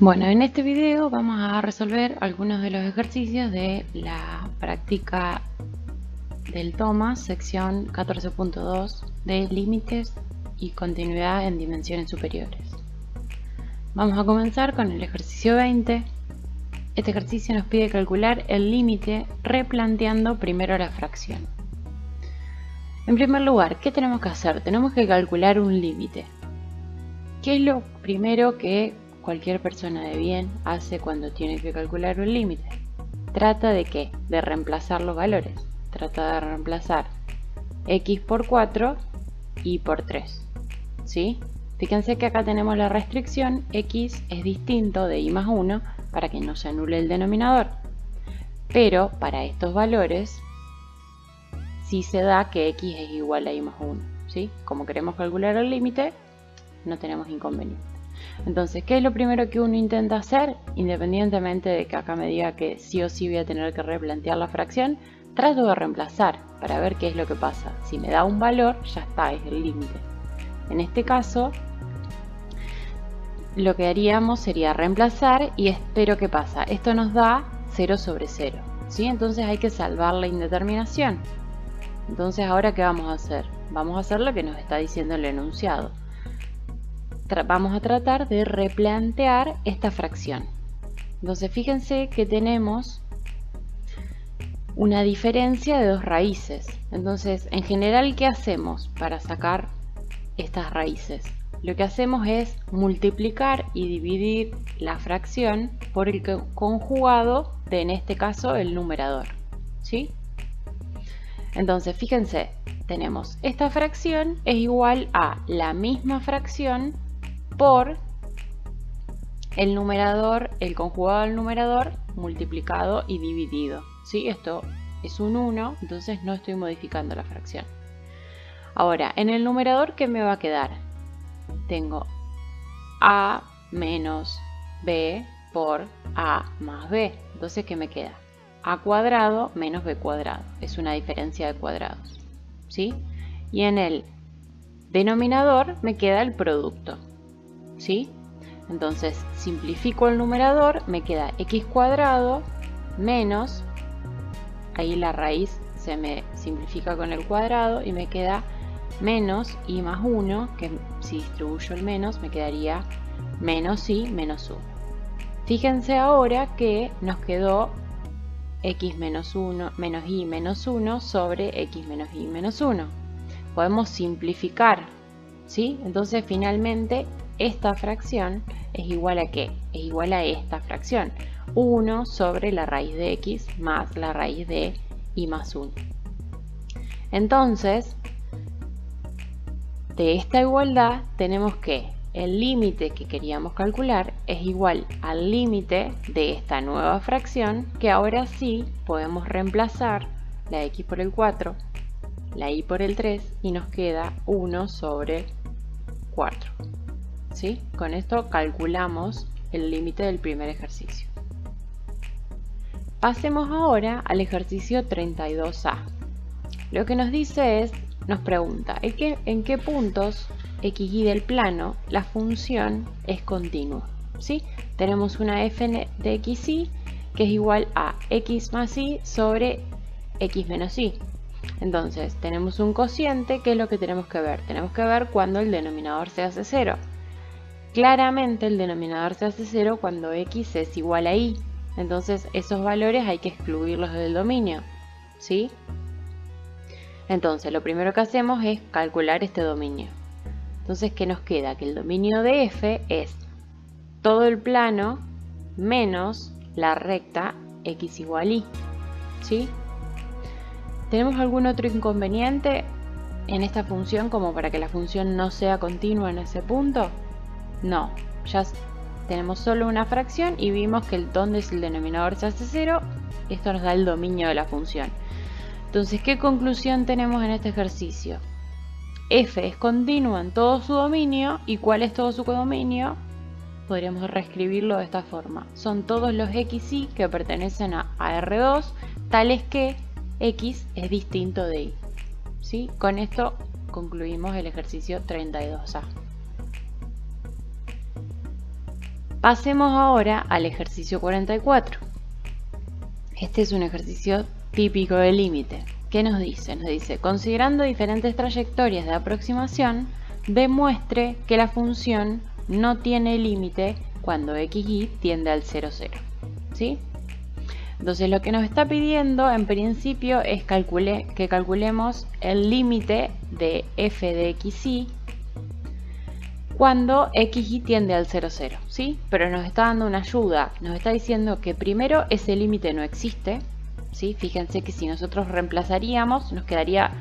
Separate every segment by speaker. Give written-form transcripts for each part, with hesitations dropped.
Speaker 1: Bueno, en este video vamos a resolver algunos de los ejercicios de la práctica del TOMAS, sección 14.2 de límites y continuidad en dimensiones superiores. Vamos a comenzar con el ejercicio 20. Este ejercicio nos pide calcular el límite replanteando primero la fracción. En primer lugar, ¿qué tenemos que hacer? Tenemos que calcular un límite. ¿Qué es lo primero que cualquier persona de bien hace cuando tiene que calcular un límite? Trata de ¿qué? De reemplazar los valores. Trata de reemplazar x por 4 y por 3. ¿Sí? Fíjense que acá tenemos la restricción, x es distinto de y más 1 para que no se anule el denominador. Pero para estos valores sí se da que x es igual a y más 1. ¿Sí? Como queremos calcular el límite, no tenemos inconveniente. Entonces, ¿qué es lo primero que uno intenta hacer? Independientemente de que acá me diga que sí o sí voy a tener que replantear la fracción, trato de reemplazar para ver qué es lo que pasa. Si me da un valor, ya está, es el límite. En este caso, lo que haríamos sería reemplazar y espero que pasa. Esto nos da 0 sobre 0, ¿sí? Entonces hay que salvar la indeterminación. Entonces, ¿ahora qué vamos a hacer? Vamos a hacer lo que nos está diciendo el enunciado. Vamos a tratar de replantear esta fracción. Entonces fíjense que tenemos una diferencia de dos raíces. Entonces, en general, ¿qué hacemos para sacar estas raíces? Lo que hacemos es multiplicar y dividir la fracción por el conjugado de, en este caso, el numerador. ¿Sí? Entonces, fíjense, tenemos esta fracción es igual a la misma fracción por el numerador, el conjugado del numerador multiplicado y dividido. ¿Sí? Esto es un 1, entonces no estoy modificando la fracción. Ahora, en el numerador, ¿qué me va a quedar? Tengo a menos b por a más b. Entonces, ¿qué me queda? A cuadrado menos b cuadrado. Es una diferencia de cuadrados. ¿Sí? Y en el denominador me queda el producto. ¿Sí? Entonces simplifico el numerador, me queda x cuadrado menos, ahí la raíz se me simplifica con el cuadrado y me queda menos y más 1, que si distribuyo el menos me quedaría menos y menos 1. Fíjense ahora que nos quedó x menos 1 menos y menos 1 sobre x menos y menos 1. Podemos simplificar, ¿sí? Entonces finalmente esta fracción es igual a ¿qué? Es igual a esta fracción, 1 sobre la raíz de x más la raíz de y más 1. Entonces, de esta igualdad tenemos que el límite que queríamos calcular es igual al límite de esta nueva fracción, que ahora sí podemos reemplazar la x por el 4, la y por el 3 y nos queda 1 sobre 4. ¿Sí? Con esto calculamos el límite del primer ejercicio. Pasemos ahora al ejercicio 32A. Lo que nos dice es, nos pregunta, ¿en qué puntos x y del plano la función es continua? ¿Sí? Tenemos una f de x y que es igual a x más y sobre x menos y. Entonces, tenemos un cociente, ¿qué es lo que tenemos que ver? Tenemos que ver cuando el denominador se hace 0. Claramente el denominador se hace 0 cuando x es igual a y. Entonces esos valores hay que excluirlos del dominio. ¿Sí? Entonces lo primero que hacemos es calcular este dominio. Entonces, ¿qué nos queda? Que el dominio de f es todo el plano menos la recta x igual y. ¿Sí? ¿Tenemos algún otro inconveniente en esta función como para que la función no sea continua en ese punto? No, ya tenemos solo una fracción y vimos que donde el denominador se hace 0, esto nos da el dominio de la función. Entonces, ¿qué conclusión tenemos en este ejercicio? F es continua en todo su dominio. ¿Y cuál es todo su dominio? Podríamos reescribirlo de esta forma. Son todos los xy que pertenecen a R2, tales que x es distinto de y. ¿Sí? Con esto concluimos el ejercicio 32A. Pasemos ahora al ejercicio 44. Este es un ejercicio típico del límite. ¿Qué nos dice? Nos dice, considerando diferentes trayectorias de aproximación, demuestre que la función no tiene límite cuando xy tiende al 0, 0. ¿Sí? Entonces lo que nos está pidiendo en principio es que calculemos el límite de f de xy cuando xy tiende al 0, 0, ¿sí? Pero nos está dando una ayuda, nos está diciendo que primero ese límite no existe, ¿sí? Fíjense que si nosotros reemplazaríamos nos quedaría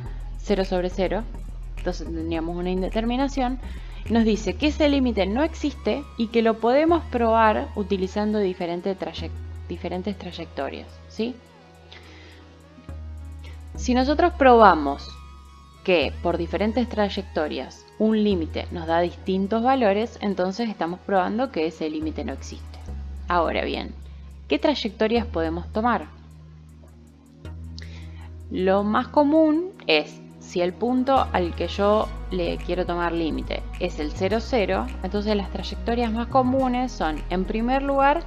Speaker 1: 0 sobre 0, entonces tendríamos una indeterminación. Nos dice que ese límite no existe y que lo podemos probar utilizando diferentes trayectorias, ¿sí? Si nosotros probamos que por diferentes trayectorias un límite nos da distintos valores, entonces estamos probando que ese límite no existe. Ahora bien, ¿qué trayectorias podemos tomar? Lo más común es, si el punto al que yo le quiero tomar límite es el 0, 0, entonces las trayectorias más comunes son, en primer lugar,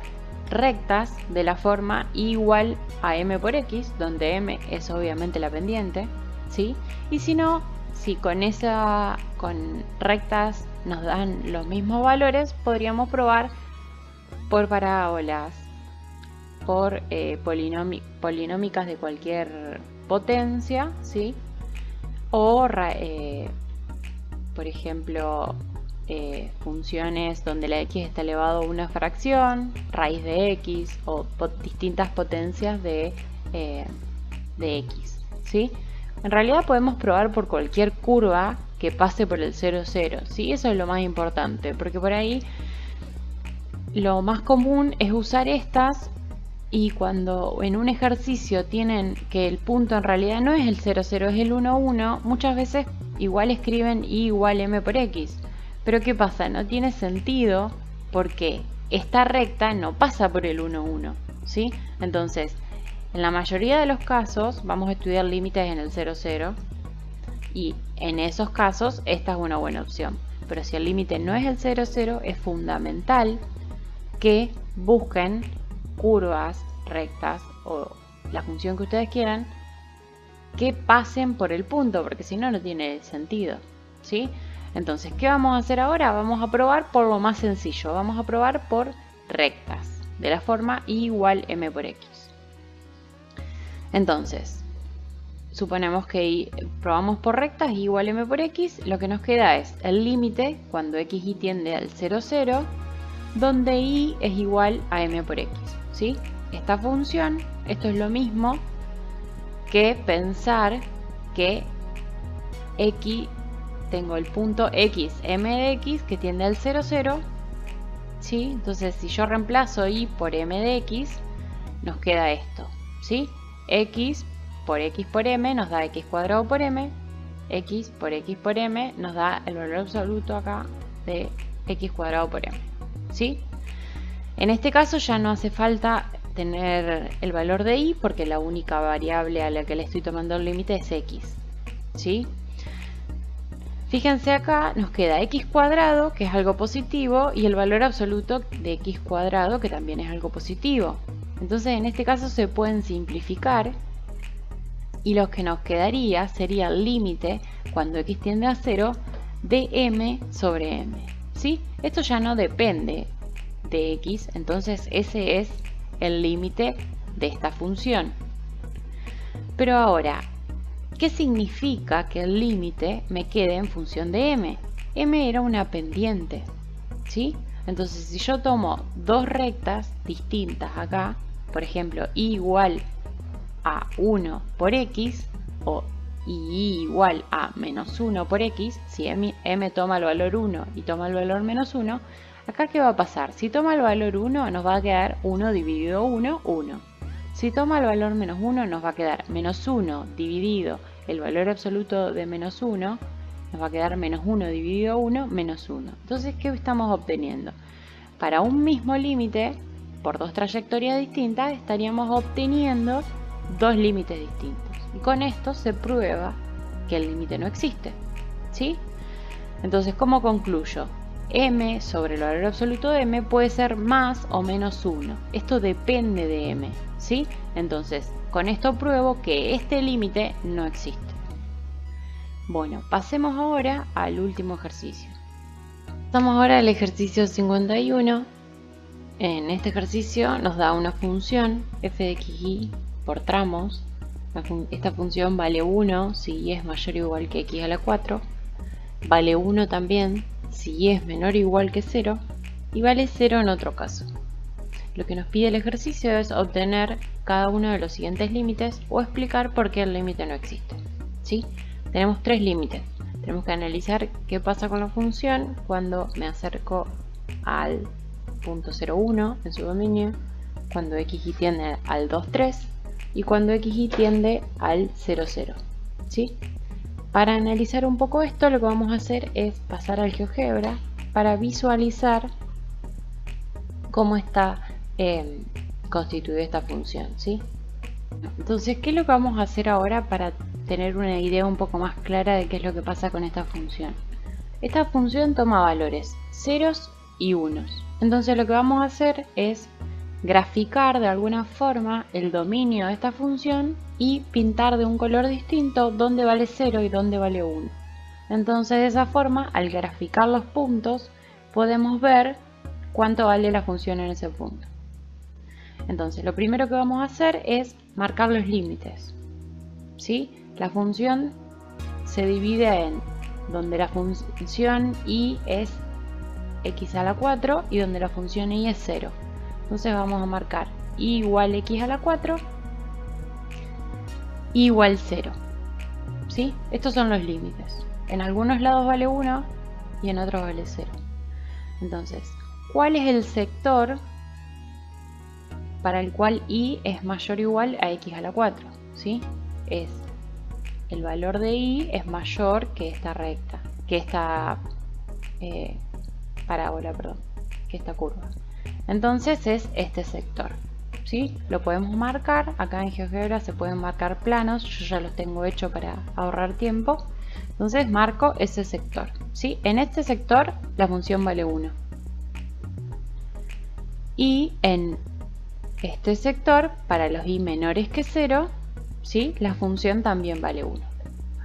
Speaker 1: rectas de la forma y igual a m por x, donde m es obviamente la pendiente, ¿sí? Y si no, si con rectas nos dan los mismos valores, podríamos probar por parábolas, por polinómicas de cualquier potencia, ¿sí? O, por ejemplo, funciones donde la x está elevado a una fracción, raíz de x o distintas potencias de x, ¿sí? En realidad podemos probar por cualquier curva que pase por el 0, 0, ¿sí? Eso es lo más importante, porque por ahí lo más común es usar estas, y cuando en un ejercicio tienen que el punto en realidad no es el 0, 0, es el 1, 1, muchas veces igual escriben y igual m por x. Pero ¿qué pasa? No tiene sentido porque esta recta no pasa por el 1, 1, ¿sí? Entonces, en la mayoría de los casos vamos a estudiar límites en el 0, 0 y en esos casos esta es una buena opción. Pero si el límite no es el 0, 0, es fundamental que busquen curvas rectas o la función que ustedes quieran que pasen por el punto, porque si no, no tiene sentido, ¿sí? Entonces, ¿qué vamos a hacer ahora? Vamos a probar por lo más sencillo, vamos a probar por rectas de la forma y igual m por x. Entonces, suponemos que probamos por rectas y igual m por x, lo que nos queda es el límite cuando xy tiende al 0, 0, donde y es igual a m por x, ¿sí? Esta función, esto es lo mismo que pensar que tengo el punto x, m de x, que tiende al 0, 0, ¿sí? Entonces, si yo reemplazo y por m de x, nos queda esto, ¿sí? x por m nos da x cuadrado por m, x por m nos da el valor absoluto acá de x cuadrado por m, ¿sí? En este caso ya no hace falta tener el valor de y porque la única variable a la que le estoy tomando el límite es x, ¿sí? Fíjense acá, nos queda x cuadrado, que es algo positivo, y el valor absoluto de x cuadrado, que también es algo positivo. Entonces, en este caso se pueden simplificar, y lo que nos quedaría sería el límite, cuando x tiende a 0, de m sobre m, ¿sí? Esto ya no depende de x, entonces ese es el límite de esta función. Pero ahora, ¿qué significa que el límite me quede en función de m? M era una pendiente, ¿sí? Entonces, si yo tomo dos rectas distintas acá, por ejemplo, y igual a 1 por x, o y igual a menos 1 por x, si m toma el valor 1 y toma el valor menos 1, acá ¿qué va a pasar? Si toma el valor 1, nos va a quedar 1 dividido 1, 1. Si toma el valor menos 1, nos va a quedar menos 1 dividido el valor absoluto de menos 1, nos va a quedar menos 1 dividido 1, menos 1. Entonces, ¿qué estamos obteniendo? Para un mismo límite, por dos trayectorias distintas, estaríamos obteniendo dos límites distintos. Y con esto se prueba que el límite no existe, ¿sí? Entonces, ¿cómo concluyo? m sobre el valor absoluto de m puede ser más o menos 1. Esto depende de m, ¿sí? Entonces, con esto pruebo que este límite no existe. Bueno, pasemos ahora al último ejercicio. Pasamos ahora al ejercicio 51. En este ejercicio nos da una función f de xy por tramos. Esta función vale 1 si y es mayor o igual que x a la 4. Vale 1 también si y es menor o igual que 0. Y vale 0 en otro caso. Lo que nos pide el ejercicio es obtener cada uno de los siguientes límites o explicar por qué el límite no existe, ¿sí? Tenemos tres límites. Tenemos que analizar qué pasa con la función cuando me acerco al punto 0,1 en su dominio, cuando xy tiende al 2,3 y cuando xy tiende al 0,0, ¿sí? Para analizar un poco esto, lo que vamos a hacer es pasar al GeoGebra para visualizar cómo está constituida esta función, ¿sí? Entonces, ¿qué es lo que vamos a hacer ahora para tener una idea un poco más clara de qué es lo que pasa con esta función? Esta función toma valores ceros y unos. Entonces lo que vamos a hacer es graficar de alguna forma el dominio de esta función y pintar de un color distinto dónde vale 0 y dónde vale 1. Entonces de esa forma, al graficar los puntos, podemos ver cuánto vale la función en ese punto. Entonces lo primero que vamos a hacer es marcar los límites, ¿sí? La función se divide en donde la función y es x a la 4 y donde la función y es 0. Entonces vamos a marcar y igual x a la 4 igual 0, ¿sí? Estos son los límites. En algunos lados vale 1 y en otros vale 0. Entonces, ¿cuál es el sector para el cual y es mayor o igual a x a la 4? ¿Sí? Es el valor de y es mayor que esta recta, que esta parábola, perdón, que esta curva. Entonces es este sector, ¿sí? Lo podemos marcar, acá en GeoGebra se pueden marcar planos, yo ya los tengo hechos para ahorrar tiempo. Entonces marco ese sector, ¿sí? En este sector la función vale 1. Y en este sector, para los y menores que 0, ¿sí? La función también vale 1.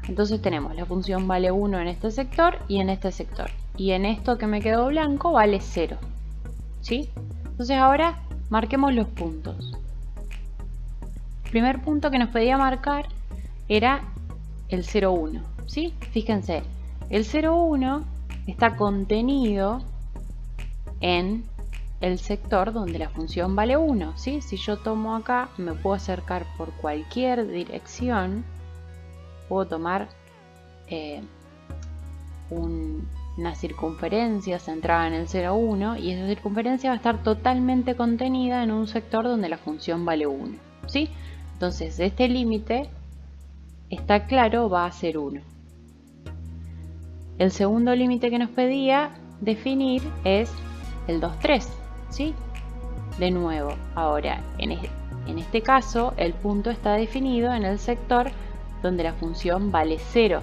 Speaker 1: Entonces tenemos la función vale 1 en este sector y en este sector. Y en esto que me quedó blanco vale 0, ¿sí? Entonces ahora marquemos los puntos. El primer punto que nos pedía marcar era el 0,1, ¿sí? Fíjense, el 0,1 está contenido en el sector donde la función vale 1, ¿sí? Si yo tomo acá, me puedo acercar por cualquier dirección, puedo tomar una circunferencia centrada en el 0,1 y esa circunferencia va a estar totalmente contenida en un sector donde la función vale 1, ¿sí? Entonces este límite, está claro, va a ser 1. El segundo límite que nos pedía definir es el 2,3, ¿sí? De nuevo, ahora en este caso el punto está definido en el sector donde la función vale 0,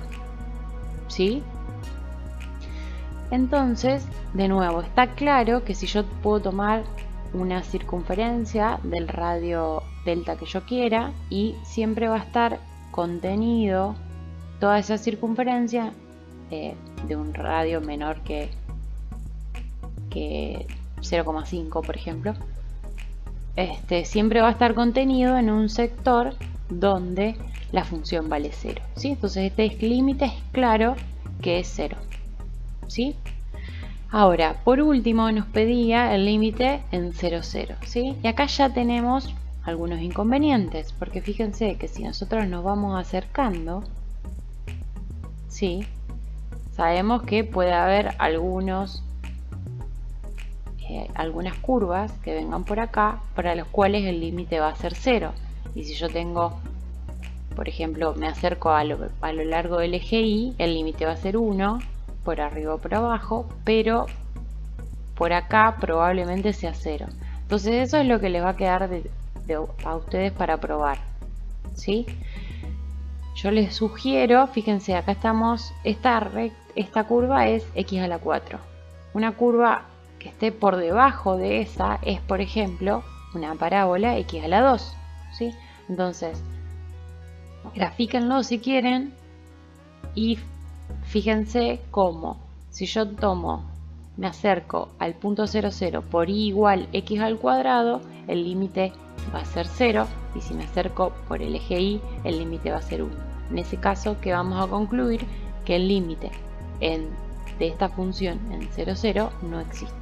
Speaker 1: ¿sí? Entonces, de nuevo, está claro que si yo puedo tomar una circunferencia del radio delta que yo quiera y siempre va a estar contenido toda esa circunferencia de un radio menor que 0,5, por ejemplo, siempre va a estar contenido en un sector donde la función vale 0, ¿sí? Entonces este límite es claro que es 0, ¿sí? Ahora, por último, nos pedía el límite en 0,0, ¿sí? Y acá ya tenemos algunos inconvenientes, porque fíjense que si nosotros nos vamos acercando, ¿sí? Sabemos que puede haber algunas curvas que vengan por acá para los cuales el límite va a ser 0. Y si yo tengo, por ejemplo, me acerco a lo largo del eje Y, el límite va a ser 1, por arriba o por abajo, pero por acá probablemente sea 0. Entonces eso es lo que les va a quedar a ustedes para probar, ¿sí? Yo les sugiero, fíjense, acá estamos, esta curva es x a la 4, Una curva que esté por debajo de esa es, por ejemplo, una parábola x a la 2, ¿sí? Entonces, grafíquenlo si quieren y fíjense cómo si yo me acerco al punto 0, 0 por y igual x al cuadrado, el límite va a ser 0, y si me acerco por el eje y, el límite va a ser 1. En ese caso, ¿qué vamos a concluir? Que el límite de esta función en 0, 0 no existe.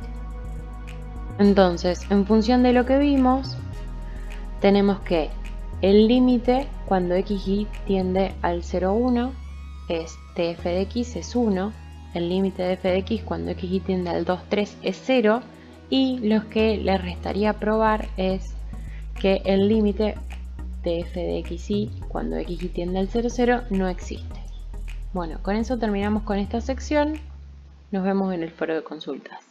Speaker 1: Entonces, en función de lo que vimos, tenemos que el límite cuando xy tiende al 0, 1 es tf de x es 1, el límite de f de x cuando xy tiende al 2, 3 es 0, y lo que le restaría probar es que el límite de f de xy cuando xy tiende al 0, 0 no existe. Bueno, con eso terminamos con esta sección. Nos vemos en el foro de consultas.